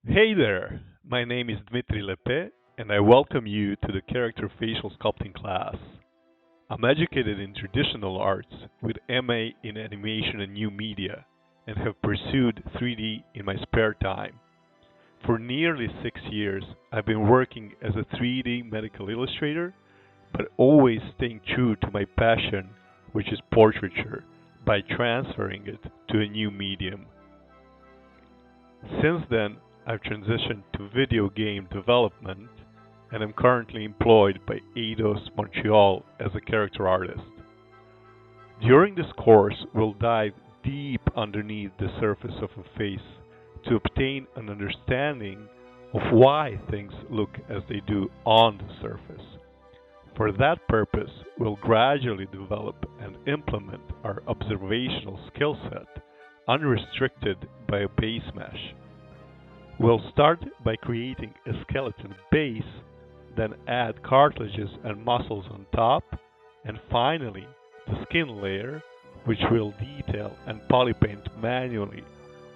Hey there, my name is Dmitry Lepe, and I welcome you to the Character Facial Sculpting class. I'm educated in traditional arts with MA in animation and new media, and have pursued 3D in my spare time. For nearly 6 years, I've been working as a 3D medical illustrator, but always staying true to my passion, which is portraiture, by transferring it to a new medium. Since then, I've transitioned to video game development and am currently employed by Eidos Montreal as a character artist. During this course, we'll dive deep underneath the surface of a face to obtain an understanding of why things look as they do on the surface. For that purpose, we'll gradually develop and implement our observational skill set, unrestricted by a basemesh. We'll start by creating a skeleton base, then add cartilages and muscles on top, and finally the skin layer, which we'll detail and polypaint manually,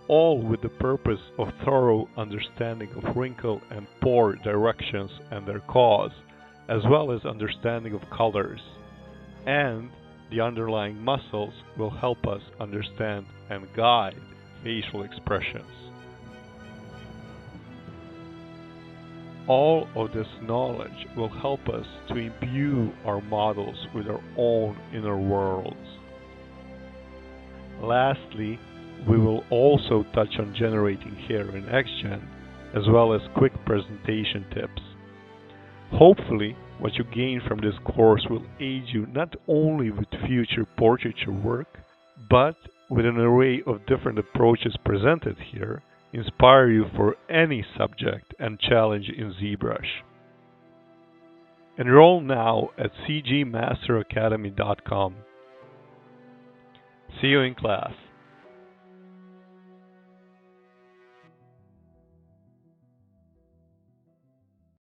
all with the purpose of thorough understanding of wrinkle and pore directions and their cause, as well as understanding of colors. And the underlying muscles will help us understand and guide facial expressions. All of this knowledge will help us to imbue our models with our own inner worlds. Lastly, we will also touch on generating hair in XGen, as well as quick presentation tips. Hopefully, what you gain from this course will aid you not only with future portraiture work, but with an array of different approaches presented here, inspire you for any subject and challenge in ZBrush. Enroll now at cgmasteracademy.com. See you in class.